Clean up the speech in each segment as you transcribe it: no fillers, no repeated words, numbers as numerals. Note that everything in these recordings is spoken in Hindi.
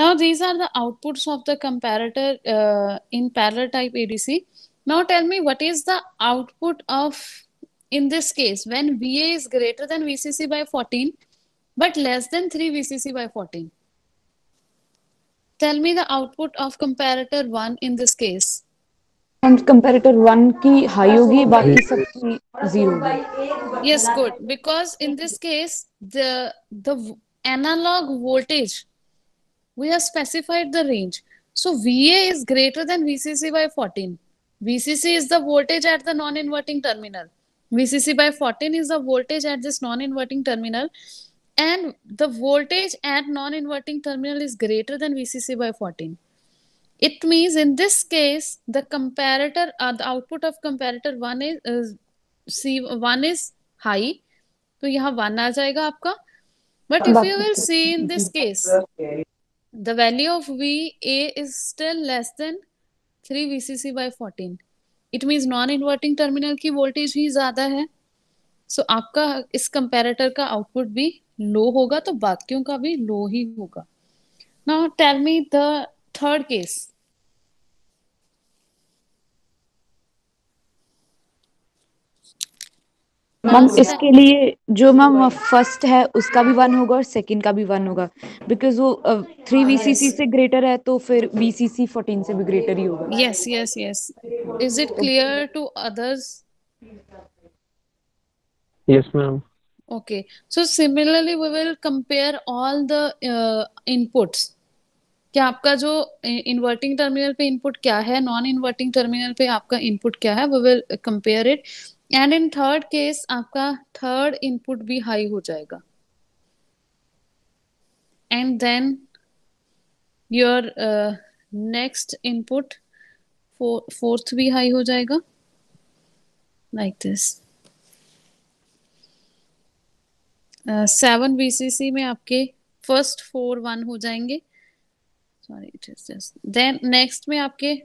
Now these are the outputs of the comparator in parallel type ADC. Now tell me what is the output of, in this case, when VA is greater than VCC by 14 but less than 3 VCC by 14. Tell me the output of comparator 1 in this case. हम कंपैरेटर 1 की हाई होगी, बाकी सबकी 0 होगी. Yes, good. Because in this case, the analog voltage, we have specified the range. So VA is greater than VCC by 14. VCC is the voltage at the non-inverting terminal. VCC by 14 is the voltage at this non-inverting terminal. And the voltage at non-inverting terminal is greater than VCC by 14. It means in this case, the comparator, the output of comparator 1 is C1 is high. तो यहाँ 1 आ जाएगा आपका. But if you will see in this case, the value of VA is still less than 3 VCC by 14. It means non-inverting terminal की voltage ही ज़्यादा है. So आपका इस comparator का output भी low होगा, तो बाकियों का भी low ही होगा. Now tell me the third case. Ma'am इसके लिए जो मैम फर्स्ट है उसका भी 1 होगा और सेकंड का भी 1 होगा, बिकॉज वो 3 VCC से ग्रेटर है, तो फिर VCC 14 से भी ग्रेटर ही होगा. Yes, yes, yes. Is it clear to others? Yes, ma'am. Okay. So similarly, we will compare all the inputs. क्या आपका जो इन्वर्टिंग टर्मिनल पे इनपुट क्या है, नॉन इन्वर्टिंग टर्मिनल पे आपका इनपुट क्या है, we will compare it. And in third case आपका थर्ड इनपुट भी हाई हो जाएगा. And then your next input fourth भी हाई हो जाएगा, लाइक दिस. 7 VCC में आपके फर्स्ट 4 1 हो जाएंगे. Sorry, it is just. Then next में आपके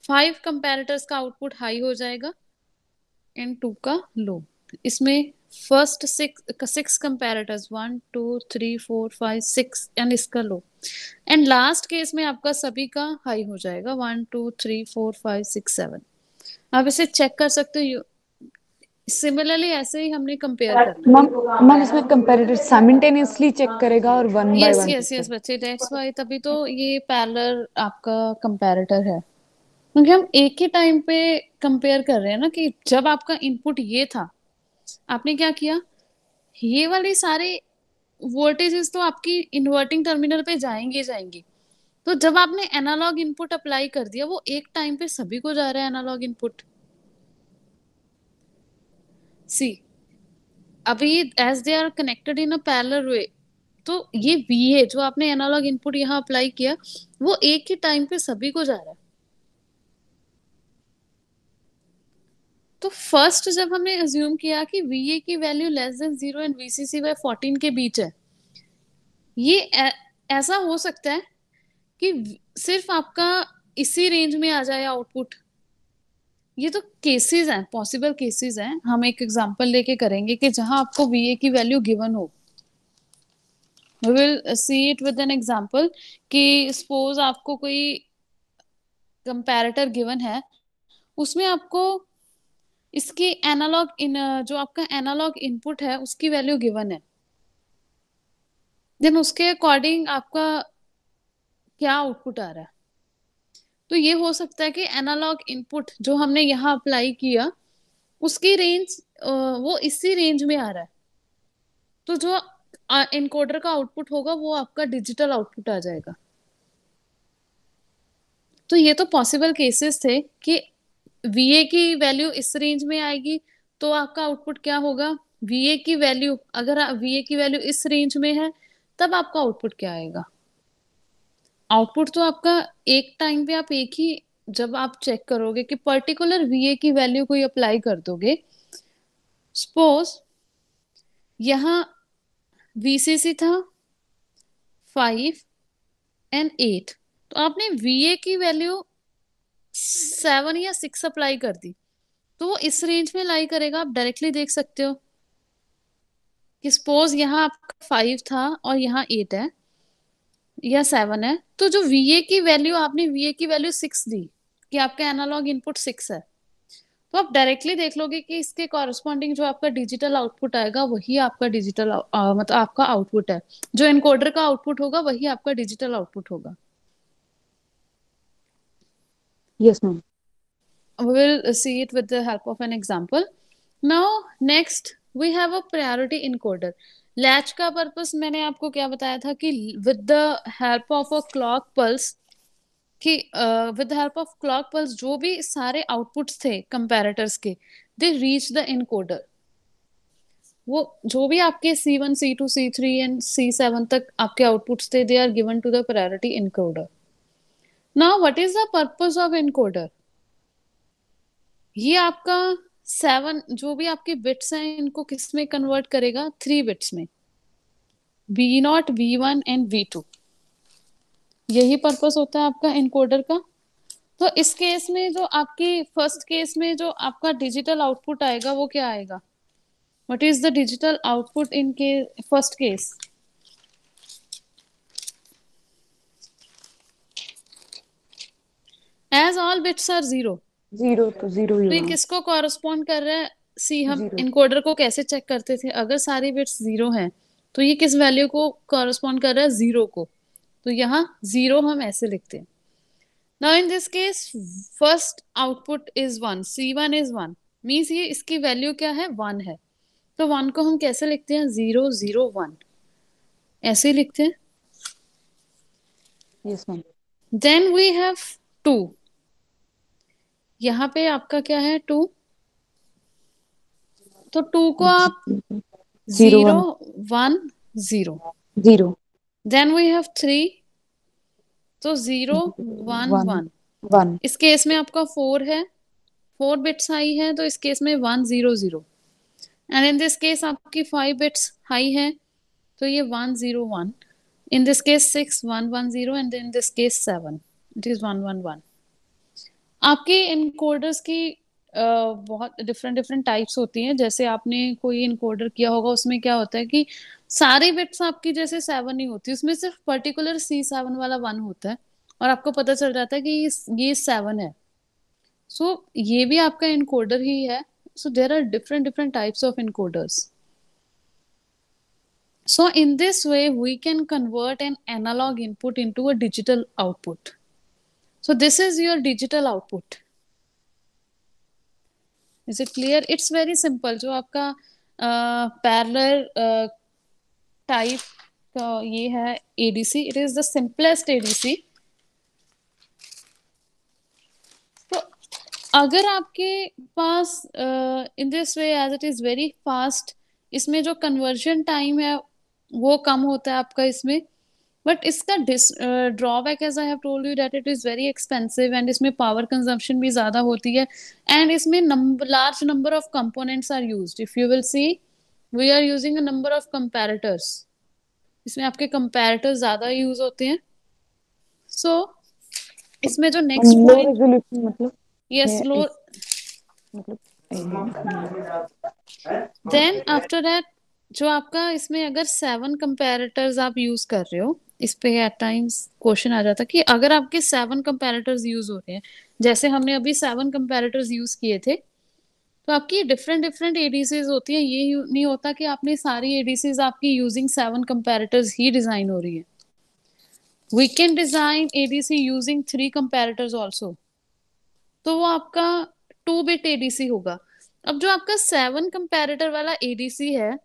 5 कंपैरेटर्स का आउटपुट हाई हो जाएगा एंड 2 का लो. इसमें फर्स्ट 6 कंपैरेटर्स 1 2 3 4 5 6 एंड इसका लो. एंड लास्ट केस में आपका सभी का हाई हो जाएगा 1 2 3 4 5 6 7. आप इसे चेक कर सकते हो. सिमिलरली ऐसे ही हमने कंपेयर करना है. मैम इसमें कंपैरेटर साइमल्टेनियसली चेक करेगा और 1 बाय 1. यस यस बच्चे, दैट्स व्हाई तभी तो ये पैरेलल आपका कंपैरेटर है, क्योंकि हम एक ही टाइम पे कंपेयर कर रहे हैं ना. कि जब आपका इनपुट ये था, आपने क्या किया, ये वाली सारे वोल्टेजेस तो आपकी इन्वर्टिंग टर्मिनल पे जाएंगे जाएंगे. तो जब आपने एनालॉग इनपुट अप्लाई कर दिया, वो एक टाइम पे सभी को जा रहा है एनालॉग इनपुट. सी अभी as they are connected in a parallel way, तो ये VA जो आपने एनालॉग इनपुट यहाँ अप्लाई किया, वो एक ही टाइम पे सभी को जा रहा है. तो फर्स्ट जब हमने अज्यूम किया कि VA की value less than 0 and VCC by 14 के बीच है, ये ऐसा हो सकता है कि सिर्फ आपका इसी रेंज में आ जाए आउटपुट. ये तो केसेस हैं, पॉसिबल केसेस हैं. हम एक एग्जांपल लेके करेंगे कि जहां आपको VA की वैल्यू गिवन हो. We will see it with an example. कि सपोज आपको कोई कंपैरेटर गिवन है, उसमें आपको इसकी एनालॉग इन जो आपका एनालॉग इनपुट है उसकी वैल्यू गिवन है. देन उसके अकॉर्डिंग आपका क्या आउटपुट आ रहा है. तो ये हो सकता है कि एनालॉग इनपुट जो हमने यहाँ अप्लाई किया, उसकी रेंज वो इसी रेंज में आ रहा है. तो जो इनकोडर का आउटपुट होगा वो आपका डिजिटल आउटपुट आ जाएगा. तो ये तो पॉसिबल केसेस थे कि VA की वैल्यू इस रेंज में आएगी, तो आपका आउटपुट क्या होगा. VA की वैल्यू, अगर VA की वैल्यू इस रेंज में है, तब आपका आउटपुट क्या आएगा. आउटपुट तो आपका एक टाइम पे आप एक ही, जब आप चेक करोगे कि पर्टिकुलर VA की वैल्यू कोई अप्लाई कर दोगे. सपोज यहाँ VCC था 5 एंड 8, तो आपने VA की वैल्यू 7 या 6 अप्लाई कर दी, तो वो इस रेंज में लाई करेगा. आप डायरेक्टली देख सकते हो कि सपोज यहाँ आपका 5 था और यहाँ 8 है. या 7 है, तो जो VA की वैल्यू, आपने VA की वैल्यू 6 दी कि आपका एनालॉग इनपुट 6 है, तो आप डायरेक्टली देख लोगे कि इसके कॉरस्पॉन्डिंग जो आपका डिजिटल आउटपुट आएगा वही आपका डिजिटल मतलब आपका आउटपुट है। जो एनकोडर का आउटपुट होगा वही आपका डिजिटल आउटपुट होगा। Yes ma'am. We will see it with the help of an example. Now next we have a priority encoder. Latch का पर्पस मैंने आपको क्या बताया था कि with the help of a clock pulse, कि with the help of clock pulse जो भी सारे आउटपुट्स थे कंपैरेटर्स के, दे रीच द इनकोडर। वो जो भी आपके C1 C2 C3 and C7 तक आपके आउटपुट्स थे, they are given to the priority encoder. Now what is the purpose of encoder? ये आपका 7 जो भी आपके बिट्स हैं इनको किस में कन्वर्ट करेगा? 3 बिट्स में, V0 V1 एंड V2। यही पर्पस होता है आपका इनकोडर का। तो इस केस में जो आपकी फर्स्ट केस में जो आपका डिजिटल आउटपुट आएगा वो क्या आएगा? What is the digital output in के first case? As all bits are zero, zero तो जीरो ही तो ये होगा। किसको कॉरस्पॉन्ड कर रहा है? सी, हम जीरो। इनकोडर को कैसे चेक करते थे? अगर सारी बिट्स जीरो हैं तो ये किस वैल्यू को कॉरस्पॉन्ड कर रहा है? जीरो को। तो यहाँ जीरो हम ऐसे लिखते हैं। Now in this case first output is 1, C1 is 1, means ये इसकी वैल्यू क्या है? 1 है। तो 1 को हम कैसे लिखते हैं? 0 0 1, ऐसे ही लिखते हैं। Yes ma'am. Then we have 2, यहाँ पे आपका क्या है? 2, तो 2 को आप zero 0 one 1 0। Zero. Then we have 3, तो 0 1 वन 1। वन। इस केस में आपका 4 है, 4 बिट्स हाई है, तो इस केस में 1 0 0। एंड इन दिस केस आपकी 5 बिट्स हाई है, तो ये 1 0 1। In this case 6 1 1 0 and in this case 7 it is 1 1 1। आपके इनकोडर्स की बहुत डिफरेंट डिफरेंट टाइप्स होती हैं। जैसे आपने कोई इनकोडर किया होगा, उसमें क्या होता है कि सारी बिट्स आपकी जैसे 7 ही होती है, उसमें सिर्फ पर्टिकुलर C7 वाला 1 होता है और आपको पता चल जाता है कि ये 7 है। सो ये भी आपका इनकोडर ही है। So there are different different types of encoders. So in this way we can convert an analog input into a digital output. So this is your digital output. Is it clear? It's very simple. जो आपका parallel type का ये है ADC, it is the simplest ADC. तो अगर आपके पास in this way as it is very fast, इसमें जो conversion time है वो कम होता है आपका इसमें, बट इसका drawback as I have told you that it is very expensive and इसमें पावर कंजम्पशन भी ज्यादा होती है एंड इसमें large number of components are used. If you will see we are using a number of comparators, इसमें आपके कंपैरेटर्स ज्यादा यूज होते हैं। सो इसमें जो नेक्स्ट लो पॉइंट, रेजोल्यूशन मतलब यस लो, मतलब देन आफ्टर दैट जो आपका इसमें अगर 7 कंपैरेटर्स आप यूज कर रहे हो, इस पे एट टाइम्स क्वेश्चन आ जाता कि अगर आपके 7 कंपैरेटर्स यूज हो रहे हैं, जैसे हमने अभी 7 कंपैरेटर्स यूज किए थे, तो आपकी डिफरेंट डिफरेंट एडीसीज होती हैं। ये नहीं होता कि आपने सारी एडीसीज आपकी यूजिंग 7 कंपैरेटर्स ही डिजाइन हो रही है। We can design ADC using 3 comparators also, तो वो आपका 2 बिट एडीसी होगा। अब जो आपका 7 कंपैरेटर वाला एडीसी है,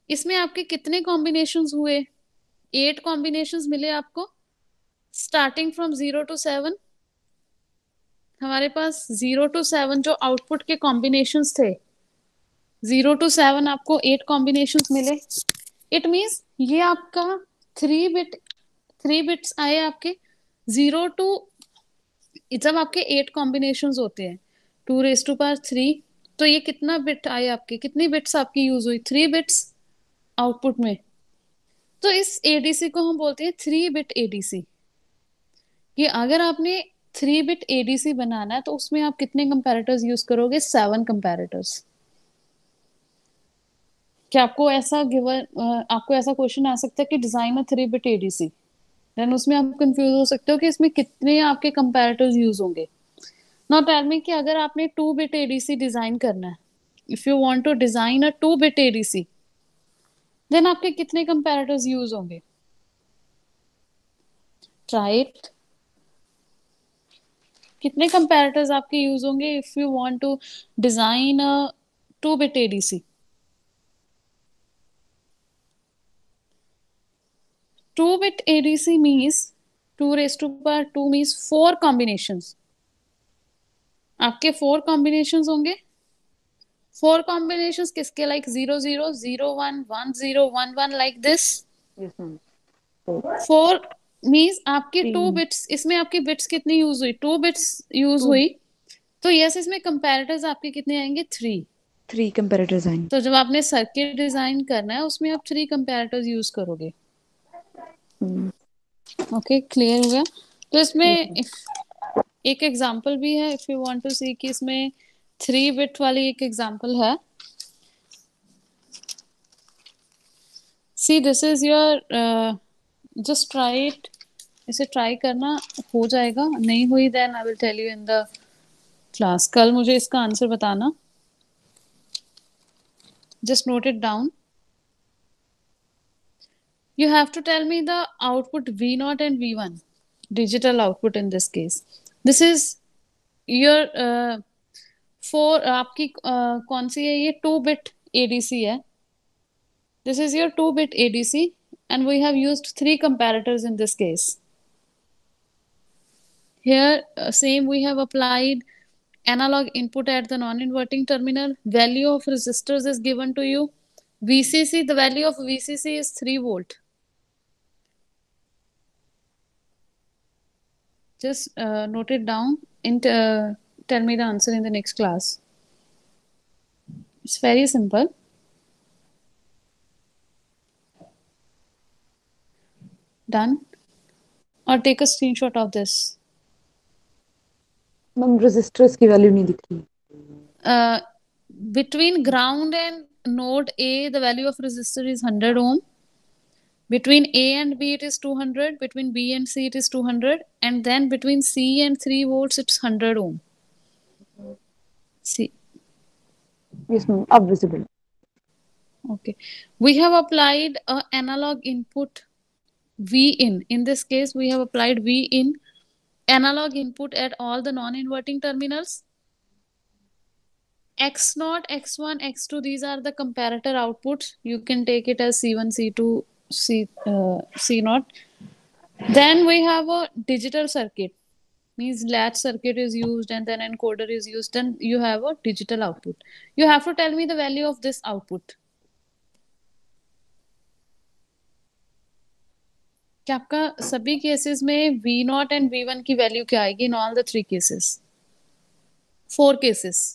इसमें आपके कितने कॉम्बिनेशंस हुए? 8 कॉम्बिनेशंस मिले आपको, स्टार्टिंग फ्रॉम 0 to 7। हमारे पास 0 to 7 जो आउटपुट के कॉम्बिनेशंस थे, 0 to 7 आपको 8 कॉम्बिनेशंस मिले। इट मीन्स ये आपका 3 बिट्स आए आपके 0 टू, जब आपके 8 कॉम्बिनेशंस होते हैं 2⁻3, तो ये कितना बिट आए आपके, कितनी बिट्स आपकी यूज हुई? 3 बिट्स आउटपुट में। तो इस एडीसी को हम बोलते हैं 3 बिट एडीसी। कि अगर आपने 3 बिट एडीसी बनाना है तो उसमें आप कितने कंपैरेटर्स यूज करोगे? 7 कंपैरेटर्स। क्या आपको ऐसा गिवन, आपको ऐसा क्वेश्चन आ सकता है कि design a 3 bit ADC? Then उसमें आप कंफ्यूज हो सकते हो कि इसमें कितने आपके कंपैरेटर्स यूज होंगे। नाउ टेल मी कि अगर आपने 2 बिट एडीसी डिजाइन करना है, if you want to design a 2 bit ADC, then आपके कितने कंपैरेटर्स यूज होंगे? Try it. कितने कंपैरेटर्स आपके यूज होंगे if you want to design a 2 bit ADC? 2 bit ADC means 2 raised to power 2 means 4 combinations. आपके 4 combinations होंगे। 4 combinations किसके? like 0 0 0 1 1 0 1 1 like this। Yes ma'am. तो 4 means आपके 2 3 bits, इसमें आपकी bits कितनी यूज हुई? 2 bits यूज 2 हुई। तो यस, इसमें कंपैरेटर्स आपके कितने आएंगे? 3। 3 कंपैरेटर्स आएंगे। तो जब आपने सर्किट डिजाइन करना है उसमें आप 3 कंपैरेटर्स यूज करोगे। ओके, क्लियर हो गया? तो इसमें एक एग्जांपल भी है, if you want to see कि इसमें 3 बिट वाली एक एग्जांपल है। See this is your, just try it. इसे ट्राई करना, हो जाएगा। नहीं हुई then I will tell you in the class. कल मुझे इसका आंसर बताना। Just note it down. You have to tell me the output V0 and V1, digital output in this case. This is your for आपकी कौन सी है ये? 2 bit ADC है। This is your 2 bit ADC and we have used 3 comparators in this case. Here same we have applied analog input at the non-inverting terminal. Value of resistors is given to you. VCC, the value of VCC is 3 volt. Just note it down and tell me the answer in the next class. It's very simple. Done? Or take a screenshot of this. Ma'am resistors की वैल्यू नहीं दिख रही। Between ground and node A, the value of resistor is 100 ohm. Between A and B, it is 200. Between B and C, it is 200. And then between C and 3 volts, it's 100 ohm. See. Yes ma'am, अब visible. Okay. We have applied a analog input V in. In this case, we have applied V in, analog input at all the non-inverting terminals. X0, X1, X2, these are the comparator outputs. You can take it as C1, C2, C0. Then we have a digital circuit, means latch circuit is used and then encoder is used. Then you have a digital output. You have to tell me the value of this output. क्या आपका सभी केसेस में V0 and V1 की वैल्यू क्या आएगी in all the 3 cases? 4 cases.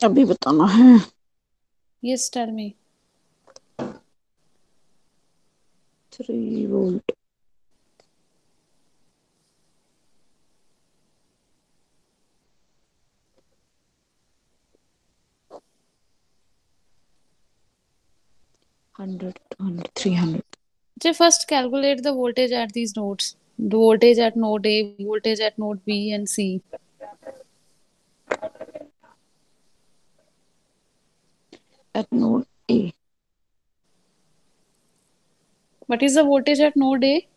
अभी बताना है। Yes, tell me. 3 volt. Hundred 200 300। So first calculate the voltage at these nodes. The voltage at node A, voltage at node B and C. Eight node A What is the voltage at node A?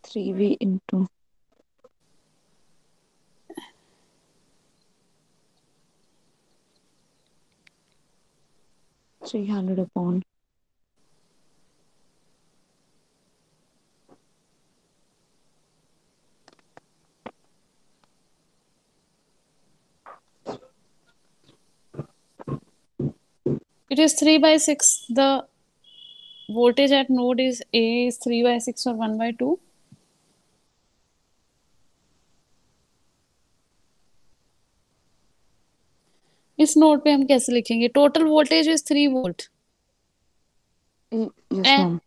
3V into 300 upon It is 3 by 6. The voltage at node is A is 3 by 6 or 1 by 2. इस नोड पे हम कैसे लिखेंगे? Total voltage is 3 volt yes and ma'am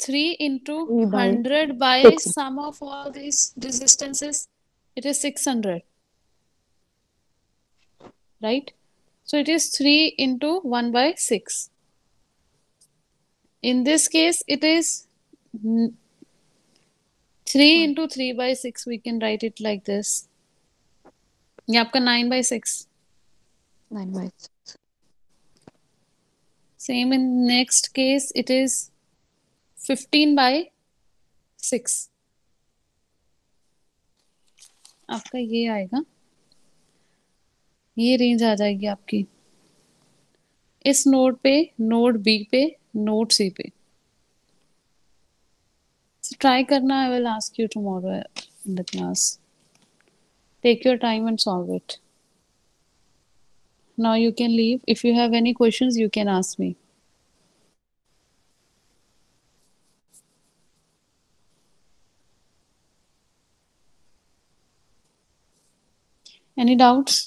3 into 3 by 100 by 6 sum of all these resistances. It is 600. right? So it is 3 into 1 by 6. In this case, it is 3 into 3 by 6. We can write it like this. ये आपका 9 by 6. 9 by 6. Same in next case, it is 15 by 6. आपका ये आएगा, ये रेंज आ जाएगी आपकी इस नोड पे, नोड बी पे, नोड सी पे. ट्राई करना. I will ask you tomorrow in the class. Take your time and solve it. Now you can leave. If you have any questions, you can ask me. Any doubts?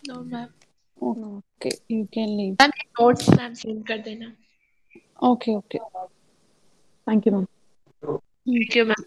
No ma'am. Okay, you can leave. Ma'am notes ma'am send कर देना. Okay, okay. Thank you, ma'am. Thank you ma'am.